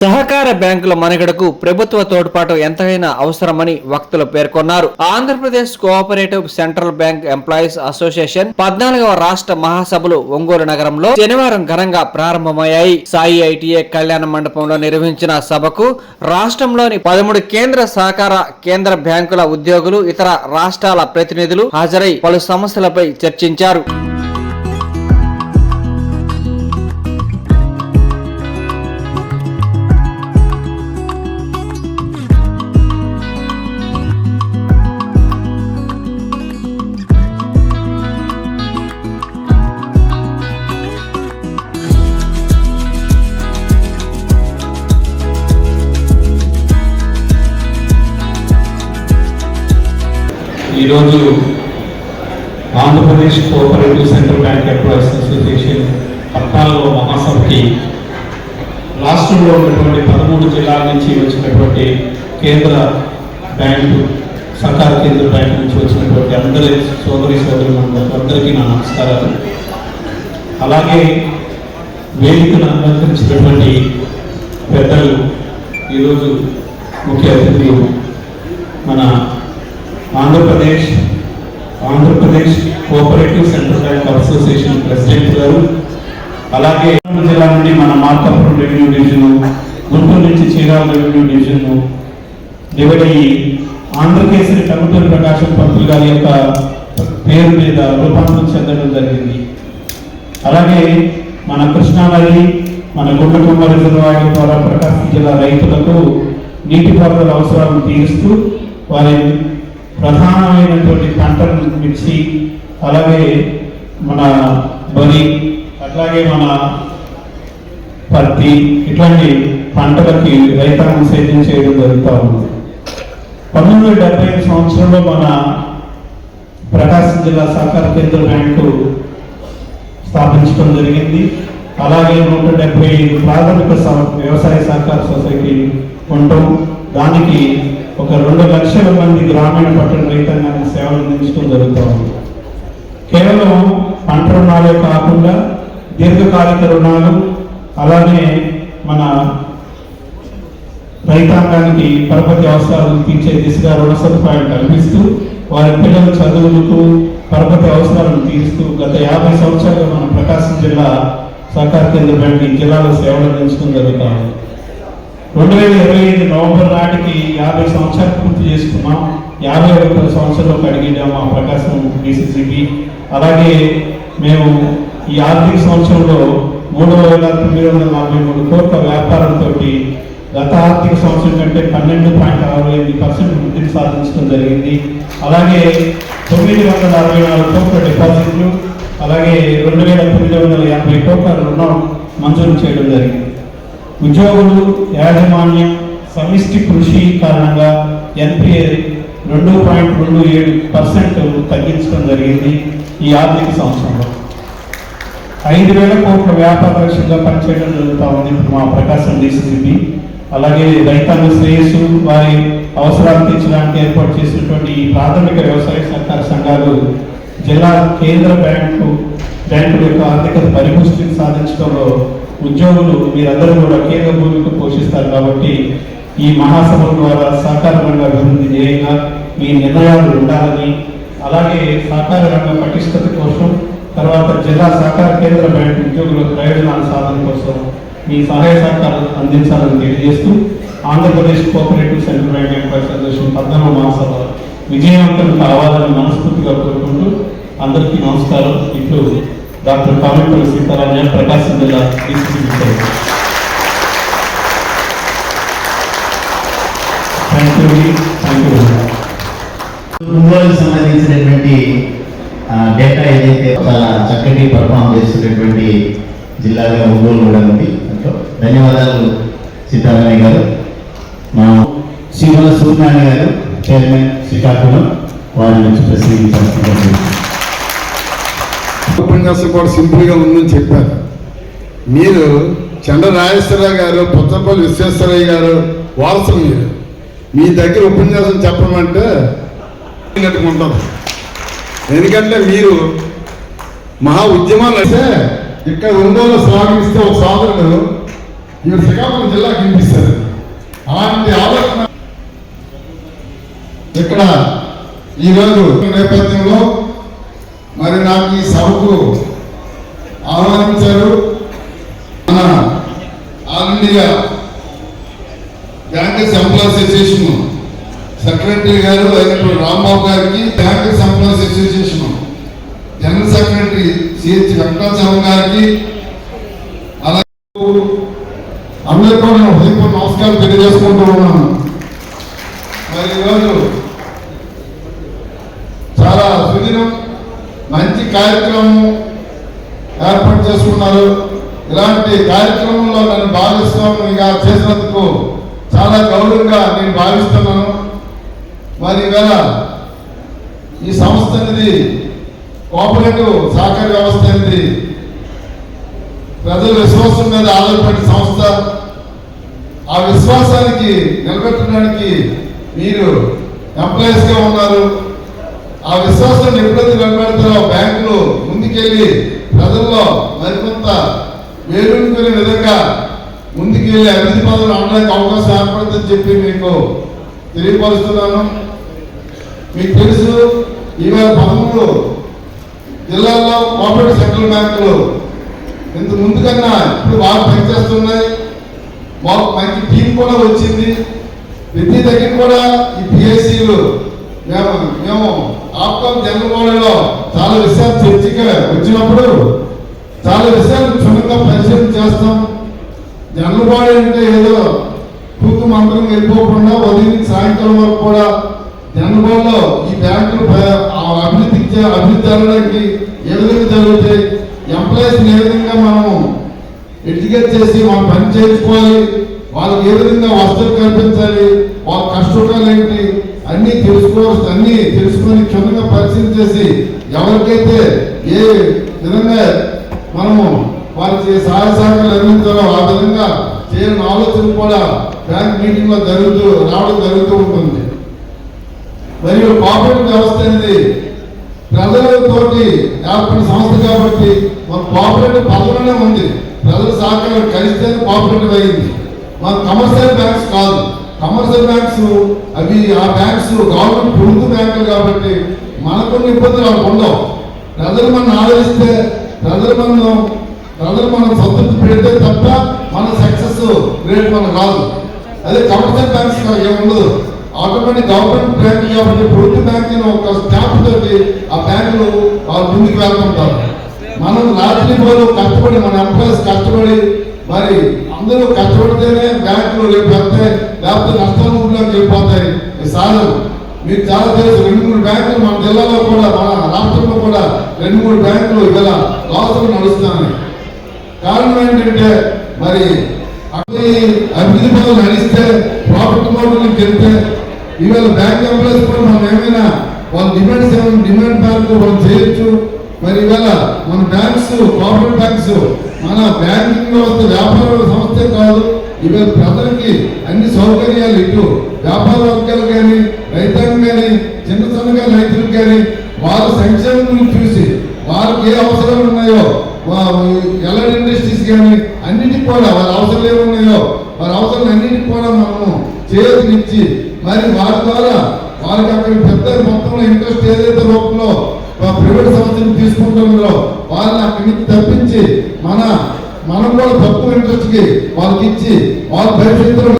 సహకార బ్యాంకుల మనుగడకు ప్రభుత్వ తోడ్పాటు ఎంతైనా అవసరమని వక్తలు పేర్కొన్నారు. Andhra Pradesh cooperative central bank employees association 14వ రాష్ట్ర మహాసభలు ఒంగోలు నగరంలో శనివారం ఘనంగా ప్రారంభమయ్యాయి. సాయి ఐటీఐ కళ్యాణ మండపంలో నిర్వహించిన సభకు రాష్ట్రంలోని 13 కేంద్ర సహకార కేంద్ర బ్యాంకుల ఉద్యోగులు, ఇతర రాష్ట్రాల ప్రతినిధులు హాజరై పలు సమస్యలపై చర్చించారు. ఈరోజు Andhra Pradesh cooperative central bank employees association 14వ మహాసభకి రాష్ట్రంలో ఉన్నటువంటి 13 జిల్లాల నుంచి వచ్చినటువంటి కేంద్ర బ్యాంకు, సహకార కేంద్ర బ్యాంకు నుంచి వచ్చినటువంటి అందరి సోదరులందరికీ నా నమస్కారాలు. అలాగే వేదికను అలంకరించినటువంటి పెద్దలు, ఈరోజు ముఖ్య అతిథులు మన Andhra Pradesh cooperative central bank association president గారు, అలాగే జిల్లా నుండి మన మార్కాపురం రెవెన్యూ డివిజన్, గుంటూరు నుంచి చీరాల రెవెన్యూ డివిజన్ డివైడ్ అయ్యి ఆంధ్రకేసరి కనుటూరి ప్రకాశం పంతులు గారి యొక్క పేరు మీద రూపాంతరం చెందడం జరిగింది. అలాగే మన కృష్ణానది, మన గుంటకుమ్మ రిజర్వాయర్ ద్వారా ప్రకాశం జిల్లా రైతులకు నీటిపారుదల అవసరాలను తీరుస్తూ వారి ప్రధానమైనటువంటి పంటలు మిర్చి, అలాగే మన వరి, అట్లాగే మన పత్తి, ఇట్లాంటి పంటలకి రైతాంగం సేద్యం చేయడం జరుగుతూ ఉంది. 1975 సంవత్సరంలో మన ప్రకాశం జిల్లా సహకార కేంద్ర బ్యాంకు స్థాపించడం జరిగింది. అలాగే 175 ప్రాథమిక వ్యవసాయ సహకార సొసైటీ ఉండటం, దానికి ఒక 2 లక్షల మంది గ్రామీణ పట్టణ రైతాంగానికి సేవలు అందించడం జరుగుతూ ఉంది. కేవలం పంట రుణాలే కాకుండా దీర్ఘకాలిక రుణాలు, అలాగే మన రైతాంగానికి పరపతి అవసరాలను తీర్చే దిశగా రుణ సదుపాయాలు కల్పిస్తూ వారి పిల్లల చదువులకు పరపతి అవసరాలను తీరుస్తూ గత 50 సంవత్సరాలుగా మన ప్రకాశం జిల్లా సహకార కేంద్ర బ్యాంక్ ఈ జిల్లాలో సేవలు అందించడం జరుగుతూ ఉంది. 2025 నవంబర్ నాటికి 50 సంవత్సరాలు పూర్తి చేసుకున్నాం. 51 సంవత్సరాలకు అడిగినాం మా ప్రకాశం డిసిసిబి. అలాగే మేము ఈ ఆర్థిక సంవత్సరంలో 3,943 కోట్ల వ్యాపారంతో గత ఆర్థిక సంవత్సరం కంటే 12.65% వృద్ధిని సాధించడం జరిగింది. అలాగే 964 కోట్ల డిపాజిట్లు, అలాగే 2,980 కోట్ల రుణం మంజూరు చేయడం జరిగింది. ఉద్యోగులు యాజమాన్యం సమిష్టి కృషి కారణంగా ఎన్పిఏ 2.27% తగ్గించడం జరిగింది. ఈ ఆర్థిక సంవత్సరంలో 5,000 కోట్ల వ్యాపార లక్ష్యంగా పనిచేయడం జరుగుతూ ఉంది మా ప్రకాశం డిసిసిబి. అలాగే రైతాంగ శ్రేయస్సు, వారి అవసరాలు తీర్చడానికి ఏర్పాటు చేసినటువంటి ఈ ప్రాథమిక వ్యవసాయ సహకార సంఘాలు జిల్లా కేంద్ర బ్యాంకుల యొక్క ఆర్థిక పరిపుష్టిని సాధించడంలో ఉద్యోగులు మీరందరూ కూడా కీలక భూమిక పోషిస్తారు. కాబట్టి ఈ మహాసభల ద్వారా సహకార రంగ అభివృద్ధి ధ్యేయంగా మీ నిర్ణయాలు ఉండాలని, అలాగే సహకార రంగ పటిష్టత కోసం, తర్వాత జిల్లా సహకార కేంద్ర బ్యాంకు ఉద్యోగుల ప్రయోజనాల సాధన కోసం మీ సహాయ సహకారాలు అందించాలని తెలియజేస్తూ Andhra Pradesh cooperative central bank employees association 14వ మహాసభ విజయవంతం కావాలని మనస్ఫూర్తిగా కోరుకుంటూ అందరికీ నమస్కారం. ఇప్పుడు డాక్టర్ కామెంపల్లి సీతారామయ్య, ప్రకాశం జిల్లా డిసిసిబి. ఒంగోలుకు సంబంధించినటువంటి డేటా ఏదైతే చాలా చక్కటి పర్ఫామ్ చేస్తున్నటువంటి జిల్లాగా ఒంగోలు కూడా ఉంది. ధన్యవాదాలు సీతారామయ్య గారు. మా శ్రీమల సూర్యనారాయణ గారు, చైర్మన్ శ్రీకాకుళం, వారి నుంచి ప్రశ్నించాల్సింది. ఉపన్యాసం కూడా సింపుల్గా ఉందని చెప్పారు. మీరు చంద్ర నాగేశ్వరరావు గారు, పుచ్చపల్లి విశ్వేశ్వరయ్య గారు వారసులు. మీరు మీ దగ్గర ఉపన్యాసం చెప్పమంటే ఉంటారు. ఎందుకంటే మీరు మహా ఉద్యమాలు అయితే ఇక్కడ ఒంగోలు స్వాగతిస్తే ఒక సోదరుడు ఇవి శ్రీకాకుళం జిల్లాకి వినిపిస్తారు. అలాంటి ఆలోచన ఇక్కడ ఈరోజు నేపథ్యంలో మరి నాకు ఈ సభకు ఆహ్వానించారు. మన all India bankers employees association secretary గారు అయినటువంటి రాంబాబు గారికి, bankers employees association general secretary CH Venkatachalam గారికి, అలాగే అందరికీ కూడా హృదయపూర్వక నమస్కారం తెలియజేసుకుంటూ ఉన్నాను. మరి ఈరోజు చాలా సుదినం, మంచి కార్యక్రమం ఏర్పాటు చేసుకున్నారు. ఇలాంటి కార్యక్రమంలో నన్ను భాగస్వామిగా చేసినందుకు చాలా గౌరవంగా నేను భావిస్తున్నాను. మరి ఇవాళ ఈ సంస్థ అనేది కోఆపరేటివ్ సహకార వ్యవస్థ అనేది ప్రజల విశ్వాసం మీద ఆధారపడిన సంస్థ. ఆ విశ్వాసానికి నిలబెట్టడానికి మీరు ఎంప్లాయీస్ గా ఉన్నారు. ఆ విశ్వాసాన్ని ఎప్పుడైతే నిలబెడతారో బ్యాంకులు ముందుకెళ్ళి ప్రజల్లో మరికొంత వేరుకునే విధంగా ముందుకెళ్ళి అభివృద్ధి పనులు అనడానికి అవకాశం ఏర్పడుతుందని చెప్పి మీకు తెలియపరుస్తున్నాను. మీకు తెలుసు, ఇవాళ 13 జిల్లాల్లో కోఆపరేటివ్ సెంట్రల్ బ్యాంకులు ఇంత ముందు కన్నా ఇప్పుడు బాగా పనిచేస్తున్నాయి. మాకు మంచి టీం కూడా వచ్చింది. ప్రతి దగ్గర కూడా ఈ పిఎస్సీలు మేము ఆప్కామ్ జనరల్ బాడీలో చాలా విషయాలు చర్చగా వచ్చినప్పుడు చాలా విషయాలు క్షుణ్ణంగా పరిశీలన చేస్తాం. జనరల్ బాడీ అంటే ఏదో తూతు మంత్రం వెళ్ళిపోకుండా ఉదయం సాయంకాలం వరకు కూడా జనరల్ బాడీలో ఈ బ్యాంకులు అభివృద్ధి జరగడానికి ఏ విధంగా జరుగుతాయి, ఎంప్లాయీస్ ఏ విధంగా మనము ఎడ్యుకేట్ చేసి మనం పని చేయించుకోవాలి, వాళ్ళకి ఏ విధంగా వసతులు కల్పించాలి, వాళ్ళ కష్టాలు ఏంటి అన్నీ తెలుసుకొని క్షుణ్ణంగా పరిశీలన చేసి ఎవరికైతే ఏ విధంగా మనము వారికి సహాయ సహకారాలు అందించాలో ఆ విధంగా చేయాలని ఆలోచన కూడా బ్యాంక్ మీటింగ్ లో రావడం జరుగుతూ ఉంటుంది. మరియు కోఆపరేటివ్ వ్యవస్థ అనేది ప్రజలతోటి ఏర్పడిన సంస్థ కాబట్టి మన కోఆపరేటివ్ పదవిలోనే ఉంది. ప్రజల సహకారం కలిస్తే కోఆపరేటివ్ అయింది. మన కమర్షియల్ బ్యాంక్స్ కాదు. కమర్షియల్ బ్యాంక్స్ అవి ఆ బ్యాంక్స్ గవర్నమెంట్ ప్రభుత్వ బ్యాంకులు కాబట్టి మనకున్న ఇబ్బందులు వాళ్ళకు ఉండవు. ప్రజలు మనం ఆదరిస్తే ప్రజలు మనం సంతృప్తి పెడితే తప్ప మన సక్సెస్ రేట్ మనకు రాదు. అదే కమర్షియల్ బ్యాంక్స్ ఏముండదు. ఆటోమేటిక్ గవర్నమెంట్ బ్యాంక్ కాబట్టి ప్రభుత్వ బ్యాంక్ ఒక స్టాంప్ తోటి ఆ బ్యాంకులు వాళ్ళు ముందుకు వెళ్తుంటారు. మనం రాత్రి పోలు కష్టపడి మన ఎంప్లాయీస్ కష్టపడి మరి అందరూ కష్టపడితేనే బ్యాంకులు రేపు వెళ్తాయి, లేకపోతే నష్టాల ఊళ్ళోకి వెళ్ళిపోతాయి. సాధన మీకు చాలా తెలుసు. 2-3 బ్యాంకులు మన జిల్లాలో కూడా మన రాష్ట్రంలో కూడా 2-3 బ్యాంకులు ఇవాళ లాసులు నడుస్తున్నాయి. కారణం ఏంటంటే మరి అభివృద్ధి పనులు నడిస్తే ప్రాఫిట్ మోడల్ చెప్తే ఇవాళ బ్యాంక్ ఎంప్లాయీస్ కూడా మనం ఏమైనా వాళ్ళ డిమాండ్ బ్యాంకు వాళ్ళు చేయొచ్చు. మరి ఇవాళ మన బ్యాంక్స్ కోఆపరేటివ్ బ్యాంక్స్ మన బ్యాంకింగ్ వ్యవస్థ వ్యాపార సంస్థే కాదు, ఇవాళ ప్రజలకి అన్ని సౌకర్యాలు ఇటు వ్యాపార వర్గాలు కానీ రైతాంగం కానీ చిన్న సన్నగా రైతులకు కానీ వారి సంక్షేమం గురించి చూసి వారికి ఏ అవసరాలు ఉన్నాయో ఎల్ఐడి ఇండస్ట్రీస్ కానీ అన్నిటికి కూడా వారి అవసరాలు ఏమున్నాయో వారి అవసరాలు అన్నిటికి కూడా మనము చేతినిచ్చి మరి వారి ద్వారా వారికి అక్కడ పెద్ద మొత్తంలో ఇంట్రెస్ట్ ఏదైతే రూపంలో ప్రైవేట్ సంస్థలు తీసుకుంటుందో వాళ్ళని అక్కడి నుంచి తప్పించి మనం కూడా తక్కువ ఇంట్రెస్ట్ కి వాళ్ళకి ఇచ్చి వాళ్ళ భవిష్యత్తులో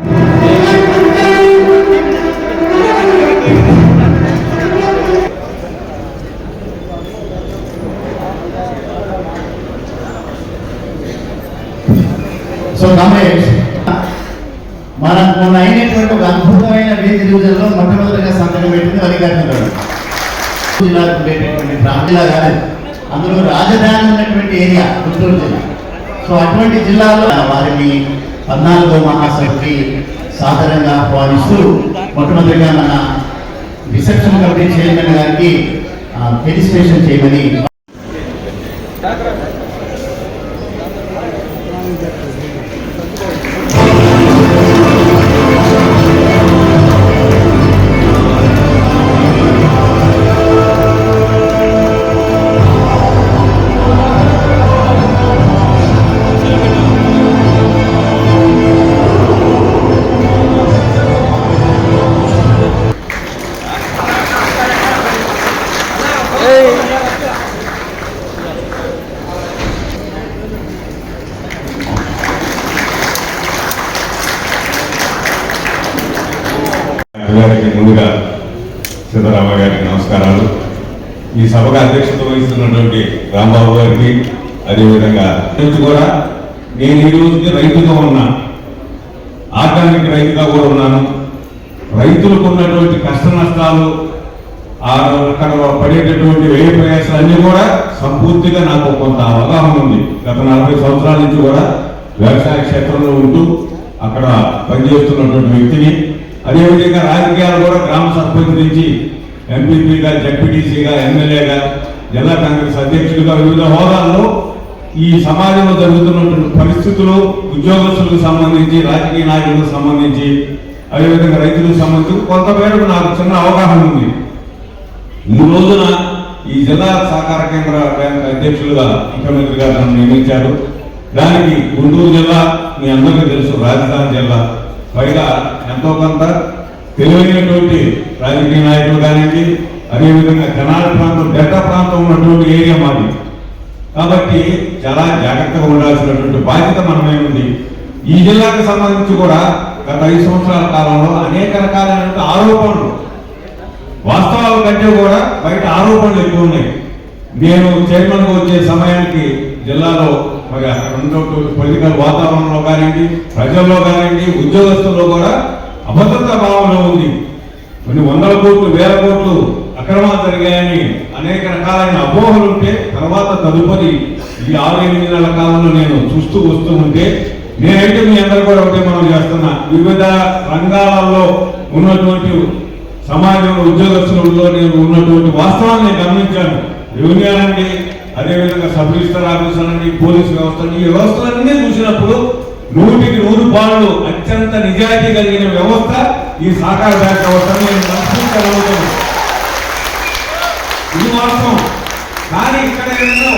సో రమేష్ మనకు మొన్న అయినటువంటి ఒక అద్భుతమైన రేంజ్ డివిజన్లో మొట్టమొదటిగా సంతకం పెట్టింది వరిగారు జిల్లాకు ఉండేటటువంటి ప్రాంతాలు కాదు, అందులో రాజధాని ఉన్నటువంటి ఏరియా గుంటూరు జిల్లా. సో అటువంటి జిల్లాలో వారిని 14వ మహాసభకి సాధారణంగా ఆహ్వానిస్తూ మొట్టమొదటిగా మన రిసెప్షన్ కమిటీ చైర్మన్ గారికి ఫెలిసిటేషన్ చేయమని గారికి ముందుగా సిద్ధరామయ్య గారికి నమస్కారాలు. ఈ సభకు అధ్యక్షత వహిస్తున్నటువంటి రాంబాబు గారికి, అదేవిధంగా కూడా నేను ఈ రోజుకి రైతుగా ఉన్నా, ఆర్గానిక్ రైతుగా కూడా ఉన్నాను. రైతులకు ఉన్నటువంటి కష్ట నష్టాలు, అక్కడ పడేటటువంటి వ్యయ ప్రయాసాలు అన్నీ కూడా సంపూర్తిగా నాకు కొంత అవగాహన ఉంది. గత 40 సంవత్సరాల నుంచి కూడా వ్యవసాయ క్షేత్రంలో ఉంటూ అక్కడ పనిచేస్తున్నటువంటి వ్యక్తిని. అదేవిధంగా రాజకీయాలు కూడా గ్రామ సర్పంచ్ నుంచి ఎంపీపీగా, జడ్పీటీసీగా, ఎమ్మెల్యేగా, జిల్లా కాంగ్రెస్ అధ్యక్షుడిగా వివిధ హోదాల్లో ఈ సమాజంలో జరుగుతున్నటువంటి పరిస్థితులు, ఉద్యోగస్తులకు సంబంధించి, రాజకీయ నాయకులకు సంబంధించి, అదేవిధంగా రైతులకు సంబంధించి కొంతమేరకు నాకు చిన్న అవగాహన ఉంది. ఈ రోజున ఈ జిల్లా సహకార కేంద్ర బ్యాంక్ అధ్యక్షులుగా ముఖ్యమంత్రి గారు నన్ను నియమించారు. దానికి గుంటూరు జిల్లా మీ అందరికీ తెలుసు, రాజధాని జిల్లా. పైగా ఎంతో కొంత తెలివైనటువంటి రాజకీయ నాయకులు కానివ్వండి, అదేవిధంగా జనాల ప్రాంతం, డెల్టా ప్రాంతం ఉన్నటువంటి ఏరియా మాది. కాబట్టి చాలా జాగ్రత్తగా ఉండాల్సినటువంటి బాధ్యత మనమే ఉంది. ఈ జిల్లాకు సంబంధించి కూడా గత 5 సంవత్సరాల కాలంలో అనేక రకాలైన ఆరోపణలు, వాస్తవాల కంటే కూడా బయట ఆరోపణలు ఎక్కువ ఉన్నాయి. నేను చైర్మన్గా వచ్చే సమయానికి జిల్లాలో మరి అక్కడ ఉన్నటువంటి పొలిటికల్ వాతావరణంలో కానివ్వండి, ప్రజల్లో కానివ్వండి, ఉద్యోగస్తుల్లో కూడా అభద్రతా భావంలో ఉంది. కొన్ని 100 కోట్లు 1000 కోట్లు అక్రమాలు జరిగాయని అనేక రకాలైన అపోహలు ఉంటే, తర్వాత తదుపరి ఈ 6-8 నెలల కాలంలో నేను చూస్తూ వస్తూ ఉంటే, నేనైతే మీ అందరూ కూడా ఒకటే మనం చేస్తున్నా, వివిధ రంగాలలో ఉన్నటువంటి సమాజంలో ఉద్యోగస్తులలో నేను ఉన్నటువంటి వాస్తవాన్ని నేను గమనించాను. రెవెన్యూ అండి, అదేవిధంగా సబ్ రిజిస్టర్ ఆఫీసర్ అండి, పోలీసు వ్యవస్థ, ఈ వ్యవస్థలన్నీ చూసినప్పుడు 100కి 100 పాళ్ళు అత్యంత నిజాయితీ కలిగిన వ్యవస్థ ఈ సహకార బ్యాంక్ వ్యవస్థ. నేను మనస్ఫూర్తిగా ఇది వాస్తవం. కానీ ఇక్కడ ఏదో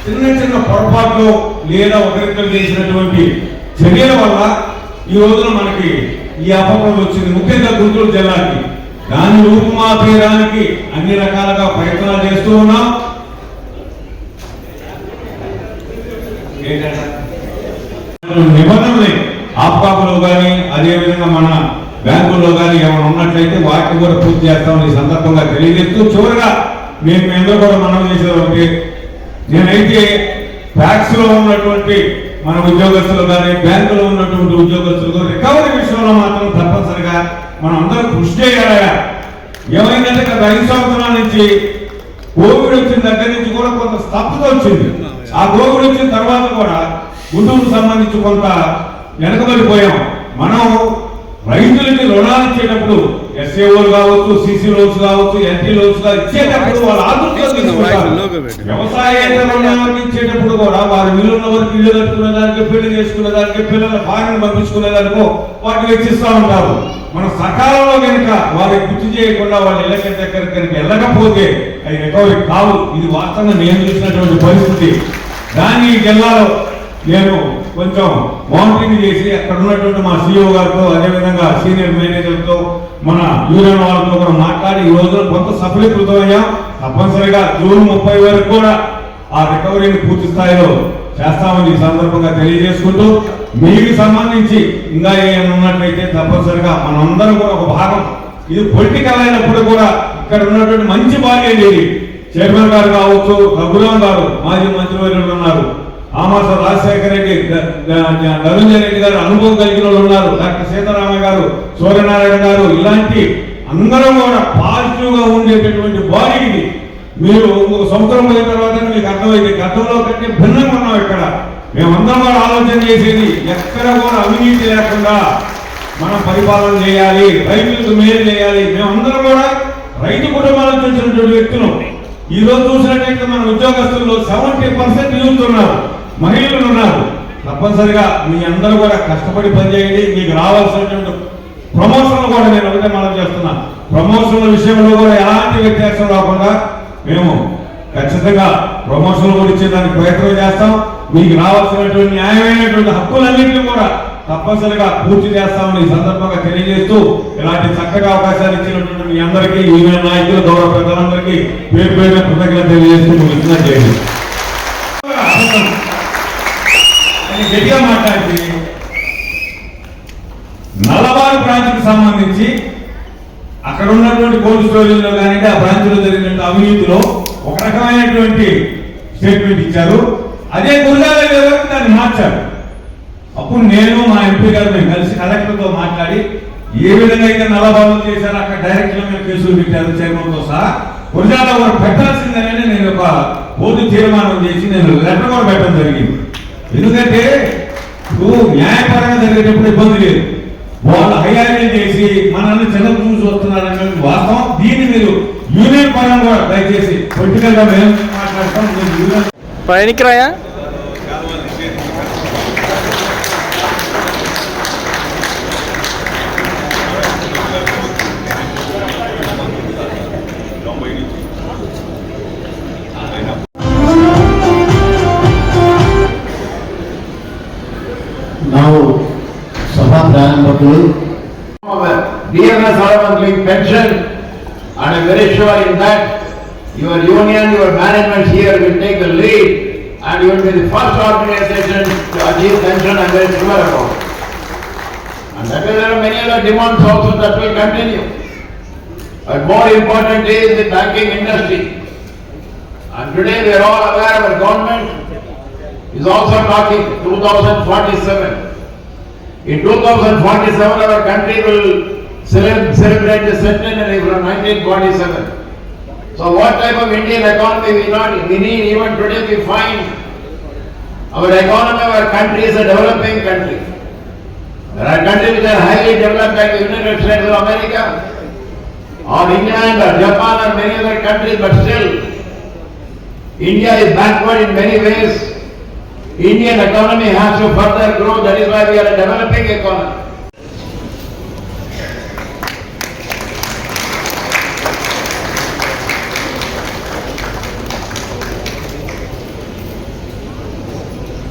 చిన్న చిన్న పొరపాట్లు లేదా ఒకరిద్దరు చేసినటువంటి చర్యల వల్ల ఈ రోజున మనకి ఈ అపకం వచ్చింది, ముఖ్యంగా గుంటూరు జిల్లాకి. దాన్ని రూపుమాపేయడానికి అన్ని రకాలుగా ప్రయత్నాలు చేస్తూ ఉన్నాం. నిబంధనలు ఆప్కాపులో కానీ, అదేవిధంగా మన బ్యాంకుల్లో కానీ ఏమైనా ఉన్నట్లయితే వాటిని కూడా పూర్తి చేస్తామని ఈ సందర్భంగా తెలియజేస్తూ, చివరిగా మేము అందరూ కూడా మనం చేసేది, నేనైతే ట్యాక్స్ లో ఉన్నటువంటి మన ఉద్యోగస్తులు కానీ, బ్యాంకులో ఉన్నటువంటి ఉద్యోగస్తులు రికవరీ విషయంలో మాత్రం తప్పనిసరిగా మనం అందరం కృషి చేయాలయా. ఏమైందంటే గత 5 సంవత్సరాల నుంచి కోవిడ్ వచ్చిన దగ్గర నుంచి కూడా కొంత స్తబ్దత వచ్చింది. ఆ కోవిడ్ వచ్చిన తర్వాత కూడా గుంటూరుకు సంబంధించి కొంత వెనకబడిపోయాం. మనం రైతులకి రుణాలు ఇచ్చేటప్పుడు ఎస్ఏఓలు కావచ్చు, సిసి లోన్స్ కావచ్చు, ఎన్టీ లోన్స్ ఇచ్చేటప్పుడు వాళ్ళు ఆతృతగా తీసుకుంటారు. వ్యవసాయ రుణాలకు ఇచ్చేటప్పుడు కూడా వారి వీలున్న వరకు ఇల్లు కట్టుకునే దానికి, పెళ్లి చేసుకునే దానికి, పిల్లల భార్యను పంపించుకునే దానికో వాటిని వెచ్చిస్తూ ఉంటారు. మనం సకాలంలో కనుక వారికి గుర్తు చేయకుండా వాళ్ళ ఇళ్ళ దగ్గరికి కనుక వెళ్ళకపోతే అవి రికవరీ కావు. ఇది వాస్తవంగా నేను చూసినటువంటి పరిస్థితి. దాన్ని ఈ జిల్లాలో నేను కొంచెం మానిటరింగ్ చేసి అక్కడ ఉన్నటువంటి మా సిఇఓ గారితో, అదేవిధంగా సీనియర్ మేనేజర్తో, మన యూనియన్ వాళ్ళతో కూడా మాట్లాడి ఈ రోజున కొంత సఫలీకృతమయ్యాం. తప్పనిసరిగా జూన్ 30 వరకు కూడా ఆ రికవరీని పూర్తి స్థాయిలో చేస్తామని ఈ సందర్భంగా తెలియజేసుకుంటూ, మీకు సంబంధించి ఇంకా ఏమైనా ఉన్నట్లయితే తప్పనిసరిగా మనందరం కూడా ఒక భాగం. ఇది పొలిటికల్ అయినప్పుడు కూడా ఇక్కడ ఉన్నటువంటి మంచి భార్య అనేది చైర్మన్ గారు కావచ్చు, రఘురాం గారు మాజీ మంత్రివర్యులు ఉన్నారు, ఆమాస రాజశేఖర రెడ్డి, నరేందర్ రెడ్డి గారు అనుభవం కలిగిన వాళ్ళు ఉన్నారు, డాక్టర్ సీతారామయ్య గారు, సూర్యనారాయణ గారు, ఇలాంటి అందరం కూడా పాజిటివ్ గా ఉండేటటువంటి బాడీ ఇది. మీరు ఒక సంవత్సరం పోయిన తర్వాత మీకు అర్థమైంది, గతంలో కంటే భిన్నంగా ఉన్నాం. ఇక్కడ మేమందరం కూడా ఆలోచన చేసేది, ఎక్కడ కూడా అవినీతి లేకుండా మనం పరిపాలన చేయాలి, రైతులకు మేలు చేయాలి. మేమందరం కూడా రైతు కుటుంబాలకు చెందినటువంటి వ్యక్తులు. ఈ రోజు చూసినట్టయితే మన ఉద్యోగస్తుల్లో 70% యూత్ ఉన్నారు, మహిళలు ఉన్నారు. తప్పనిసరిగా మీ అందరూ కూడా కష్టపడి పనిచేయండి. మీకు రావాల్సినటువంటి ప్రమోషన్లు కూడా నేను ఒకటే మనం చేస్తున్నా, ప్రమోషన్ల విషయంలో కూడా ఎలాంటి వ్యత్యాసం రాకుండా మేము ఖచ్చితంగా ప్రమోషన్లు కూడా ఇచ్చేదానికి ప్రయత్నం చేస్తాం. మీకు రావాల్సినటువంటి న్యాయమైనటువంటి హక్కులన్నింటినీ కూడా తప్పనిసరిగా పూర్తి చేస్తామని ఈ సందర్భంగా తెలియజేస్తూ, ఇలాంటి చక్కగా అవకాశాలు ఇచ్చినటువంటి మీ అందరికీ, యూనియన్ నాయకులు, గౌరవ పెద్దలందరికీ పేరు పేరున కృతజ్ఞతలు తెలియజేస్తూ ముగిస్తున్నా. చేయండి గట్టిగా మాట్లాడి నల్లవారి బ్రాంచ్కి సంబంధించి అక్కడ ఉన్నటువంటి కోల్డ్ స్టోరేజ్ లో కానీ ఆ బ్రాంచ్లో జరిగినటువంటి అవినీతిలో ఒక రకమైనటువంటి స్టేట్మెంట్ ఇచ్చారు. అదే గురజాల గారు దాన్ని మార్చారు. అప్పుడు నేను మా ఎంపీ గారు మేము కలిసి కలెక్టర్తో మాట్లాడి ఏ విధంగా అయితే నల్లబాబు చేశారో అక్కడ డైరెక్ట్గా మేము కేసులు పెట్టారు చైర్మన్తో సహా. గురజాల వారు పెట్టాల్సిందనే నేను ఒక పోటీ తీర్మానం చేసి నేను లెటర్ కూడా పెట్టడం జరిగింది. ఎందుకంటే ఇప్పుడు న్యాయపరంగా జరిగేటప్పుడు ఇబ్బంది లేదు, వాళ్ళు హైరాణి చేసి మనల్ని చిన్న చూసి వస్తున్నారనే వాస్తవం. దీన్ని మీరు యూనియన్ పరంగా కూడా దయచేసి పొలిటికల్ గా మేము మాట్లాడతాం. పైనికి రాయా Now, Sabha Pranambakul, DNS Order pension, and I'm very sure in that your union, your management here will take the lead, and you will be the first organization to achieve pension. I'm very sure about it. And that way there are many other demands also that will continue. But more important is the banking industry. And today we are all aware our government is also talking 2047. In 2047 our country will celebrate the centenary from 1947. So what type of Indian economy we need? Even today we find our economy, our country is a developing country. There are countries which are highly developed like the United States of America or England or Japan or many other countries, but still India is backward in many ways. Indian economy has to further grow. That is why we are a developing economy.